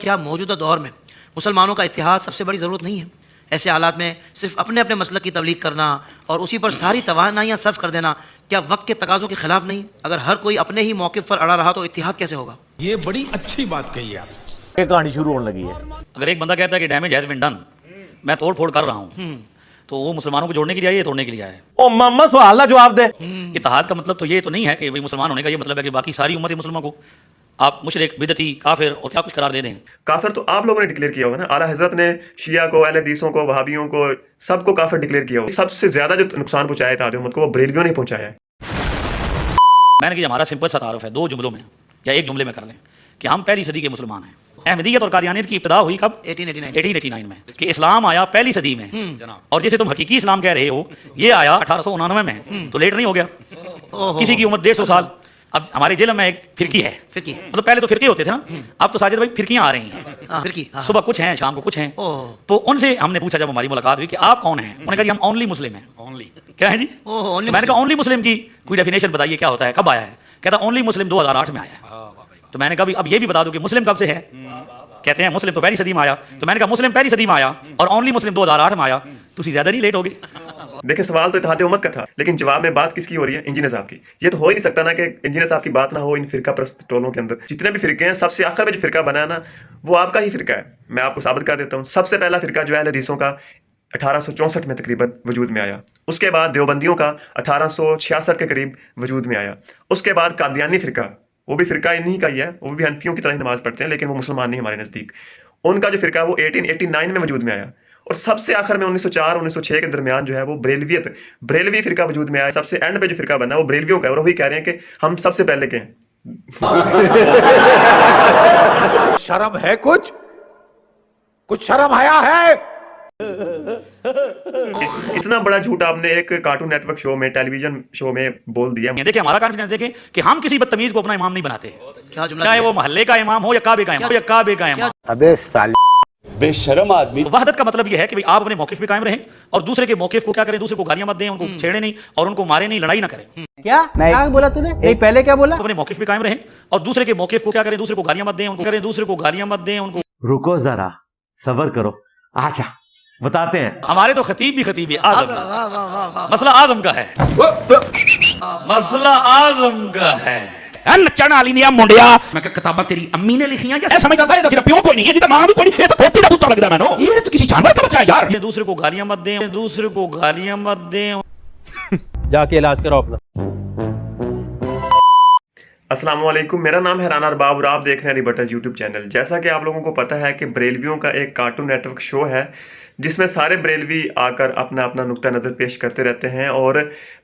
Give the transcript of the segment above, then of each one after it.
کیا موجودہ دور میں مسلمانوں کا اتحاد سب سے بڑی ضرورت نہیں ہے؟ ایسے حالات میں صرف اپنے اپنے مسلک کی تبلیغ کرنا اور اسی پر ساری توانائیاں صرف کر دینا کیا وقت کے تقاضوں کے خلاف نہیں؟ اگر ہر کوئی اپنے ہی موقف پر اڑا رہا تو اتحاد کیسے ہوگا؟ یہ بڑی اچھی بات کہی ہے آپ۔ یہ کہانی شروع ہونے لگی ہے۔ اگر ایک بندہ کہتا ہے کہ ڈیمیج ہیز بین ڈن، میں توڑ پھوڑ کر رہا ہوں، تو وہ مسلمانوں کو جوڑنے کے لیے آئے یا توڑنے کے لیے آئے؟ او ماما سوال نہ جواب دے۔ اتحاد کا مطلب تو یہ تو نہیں ہے کہ مسلمان ہونے کا یہ مطلب ہے کہ باقی ساری امت مسلموں کو آپ مشرک، بدعتی، کافر اور کیا کچھ قرار دے دیں۔ کافر تو آپ لوگوں نے ڈکلیئر کیا ہوگا نا، اعلیٰ حضرت نے شیعہ کو، اہل حدیثوں کو، وہابیوں کو، سب کو کافر ڈکلیئر کیا ہوگا۔ سب سے زیادہ جو نقصان پہنچایا ہے اتحاد امت کو وہ بریلویوں نے پہنچایا ہے۔ میں نے کہ ہمارا سمپل سا تعارف ہے، دو جملوں میں یا ایک جملے میں کر لیں کہ ہم پہلی صدی کے مسلمان ہیں۔ احمدیت اور قادیانیت کی ابتدا ہوئی کب؟ 1889 میں، کہ اسلام آیا پہلی صدی میں، اور جسے تم حقیقی اسلام کہہ رہے ہو یہ آیا 1899 میں، تو لیٹ نہیں ہو گیا؟ کسی کی عمر 150 سال۔ اب ہمارے ضلع میں ایک فرقی ہے، مطلب پہلے تو فرقے ہوتے تھے نا، اب تو ساجد بھائی فرقیاں آ رہی ہیں، صبح کچھ ہیں، شام کو کچھ ہیں۔ تو ان سے ہم نے پوچھا جب ہماری ملاقات ہوئی کہ آپ کون ہیں؟ انہوں نے کہا جی ہم اونلی مسلم ہیں۔ کیا ہے جی؟ میں نے کہا اونلی مسلم کی کوئی ڈیفینیشن بتائیے کیا ہوتا ہے، کب آیا ہے؟ کہتا اونلی مسلم 2008 میں آیا ہے۔ تو میں نے کہا اب یہ بھی بتا دو کہ مسلم کب سے ہے؟ کہتے ہیں مسلم تو پہلی صدی میں آیا۔ تو میں نے کہا مسلم پہلی صدی میں آیا اور اونلی مسلم 2008 میں آیا، تو اسی زیادہ نہیں لیٹ ہو گئے؟ دیکھیں سوال تو اتحاد امت کا تھا، لیکن جواب میں بات کس کی ہو رہی ہے؟ انجینئر صاحب کی۔ یہ تو ہو ہی نہیں سکتا نا کہ انجینئر صاحب کی بات نہ ہو ان فرقہ پرست ٹولوں کے اندر۔ جتنے بھی فرقے ہیں سب سے آخر میں جو فرقہ بنا ہے نا وہ آپ کا ہی فرقہ ہے۔ میں آپ کو ثابت کر دیتا ہوں، سب سے پہلا فرقہ جو ہے اہل حدیثوں کا 1864 میں تقریباً وجود میں آیا۔ اس کے بعد دیوبندیوں کا 1866 کے قریب وجود میں آیا۔ اس کے بعد قادیانی فرقہ، وہ بھی فرقہ انہی کا ہی ہے، وہ بھی حنفیوں کی طرح ہی نماز پڑھتے ہیں لیکن وہ مسلمان نہیں ہمارے نزدیک۔ ان کا جو فرقہ وہ 1889 میں وجود میں آیا، اور سب سے آخر میں 1904-1906 کے درمیان جو ہے وہ بریلوی فرقہ وجود میں آیا۔ سب سے اینڈ پہ جو فرقہ بنا ہے وہ بریلویوں کا ہے، اور وہی کہہ رہے ہیں کہ ہم سب سے پہلے کے ہیں۔ شرم ہے کچھ شرم حیا ہے؟ اتنا بڑا جھوٹ آپ نے ایک کارٹون نیٹ ورک شو میں، ٹیلی ویژن شو میں بول دیا۔ دیکھیں ہمارا کانفیڈنس دیکھیں کہ ہم کسی بدتمیز کو اپنا امام نہیں بناتے، چاہے وہ محلے کا امام ہو یا کعبے کا امام۔ ابے سال بے شرم آدمی۔ وحدت کا مطلب یہ ہے کہ آپ اپنے موقف پہ قائم رہیں اور دوسرے کے موقف کو کیا کریں، دوسرے کو گالیاں مت دیں، ان کو چھیڑیں نہیں اور ان کو مارے نہیں، لڑائی نہ کریں۔ کیا بولا تو نے؟ پہلے کیا بولا؟ اپنے موقف پہ قائم رہیں اور دوسرے کے موقف کو کیا کریں، دوسرے کو گالیاں مت دیں، ان کو گالیاں مت دیں، ان کو۔ رکو ذرا، صبر کرو، اچھا بتاتے ہیں۔ ہمارے تو خطیب بھی اعظم، مسئلہ اعظم کا ہے، مسئلہ اعظم کا ہے۔ نچن والی نہیں منڈیا، میں کہ کتاباں تیری امی نے لکھیاں یا سمجھدا تھا یہ پیو کوئی نہیں ہے، جی ماں بھی کوئی نہیں ہے، تو پوتی دا پوتا لگدا مینوں، یہ تو کسی جانور کا بچہ ہے یار۔ دوسرے کو گالیاں مت دیں، دوسرے کو گالیاں مت دیں۔ جا کے علاج کرو اپنا۔ السلام علیکم، میرا نام ہے رانا ارباب اور آپ دیکھ رہے ہیں ریبٹل یوٹیوب چینل۔ جیسا کہ آپ لوگوں کو پتہ ہے کہ بریلویوں کا ایک کارٹون نیٹ ورک شو ہے جس میں سارے بریلوی آ کر اپنا نقطہ نظر پیش کرتے رہتے ہیں اور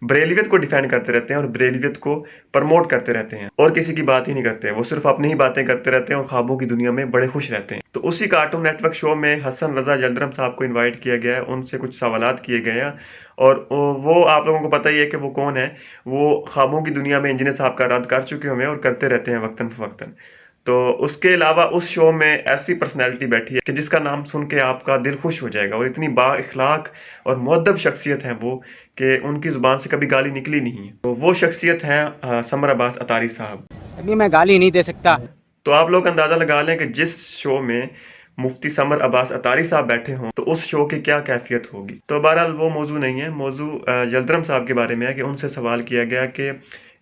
بریلویت کو ڈیفینڈ کرتے رہتے ہیں اور بریلویت کو پرموٹ کرتے رہتے ہیں، اور کسی کی بات ہی نہیں کرتے، وہ صرف اپنی ہی باتیں کرتے رہتے ہیں اور خوابوں کی دنیا میں بڑے خوش رہتے ہیں۔ تو اسی کارٹون نیٹ ورک شو میں حسن رضا جلدرم صاحب کو انوائٹ کیا گیا ہے، ان سے کچھ سوالات کیے گئے ہیں، اور وہ آپ لوگوں کو پتہ ہی ہے کہ وہ کون ہے۔ وہ خوابوں کی دنیا میں انجینئر صاحب کا رد کر چکے ہوئے ہیں اور کرتے رہتے ہیں وقتاً فوقتاً۔ تو اس کے علاوہ اس شو میں ایسی پرسنالٹی بیٹھی ہے کہ جس کا نام سن کے آپ کا دل خوش ہو جائے گا، اور اتنی با اخلاق اور مؤدب شخصیت ہیں وہ کہ ان کی زبان سے کبھی گالی نکلی نہیں ہے۔ تو وہ شخصیت ہیں سمر عباس اتاری صاحب۔ ابھی میں گالی نہیں دے سکتا۔ تو آپ لوگ اندازہ لگا لیں کہ جس شو میں مفتی سمر عباس اتاری صاحب بیٹھے ہوں تو اس شو کی کیا کیفیت ہوگی۔ تو بہرحال وہ موضوع نہیں ہے، موضوع جلدرم صاحب کے بارے میں ہے کہ ان سے سوال کیا گیا کہ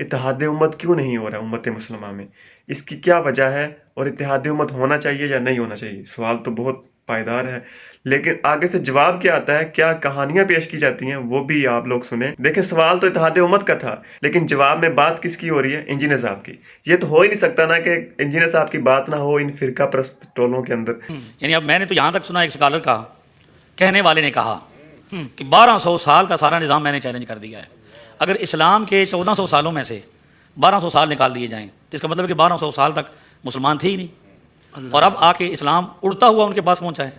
اتحاد امت کیوں نہیں ہو رہا امت مسلمہ میں، اس کی کیا وجہ ہے، اور اتحاد امت ہونا چاہیے یا نہیں ہونا چاہیے۔ سوال تو بہت پائیدار ہے، لیکن آگے سے جواب کیا آتا ہے، کیا کہانیاں پیش کی جاتی ہیں، وہ بھی آپ لوگ سنیں۔ دیکھیں سوال تو اتحاد امت کا تھا، لیکن جواب میں بات کس کی ہو رہی ہے؟ انجینئر صاحب کی۔ یہ تو ہو ہی نہیں سکتا نا کہ انجینئر صاحب کی بات نہ ہو ان فرقہ پرست ٹولوں کے اندر۔ یعنی اب میں نے تو یہاں تک سنا ایک اسکالر کا، کہنے والے نے کہا کہ 1200 سال کا سارا نظام میں نے چیلنج کر دیا ہے، اگر اسلام کے 1400 سالوں میں سے 1200 سال نکال دیے جائیں تو اس کا مطلب ہے کہ 1200 سال تک مسلمان تھے ہی نہیں، اور اب آ کے اسلام اڑتا ہوا ان کے پاس پہنچا ہے۔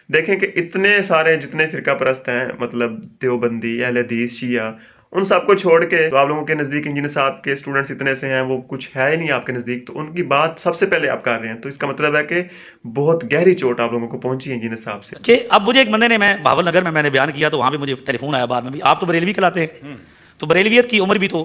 دیکھیں کہ اتنے سارے جتنے فرقہ پرست ہیں، مطلب دیوبندی، اہل حدیث، شیعہ، ان سب کو چھوڑ کے تو آپ لوگوں کے نزدیک انجینئر صاحب کے اسٹوڈنٹس اتنے سے ہیں، وہ کچھ ہے ہی نہیں آپ کے نزدیک، تو ان کی بات سب سے پہلے آپ کر رہے ہیں، تو اس کا مطلب ہے کہ بہت گہری چوٹ آپ لوگوں کو پہنچی ہے انجینئر صاحب سے۔ کہ اب مجھے ایک بندے نے، میں بہاول نگر میں نے بیان کیا تو وہاں پہ مجھے ٹیلی فون آیا بعد میں بھی، آپ تو بریلوی کہلاتے ہیں، تو بریلویت کی عمر بھی تو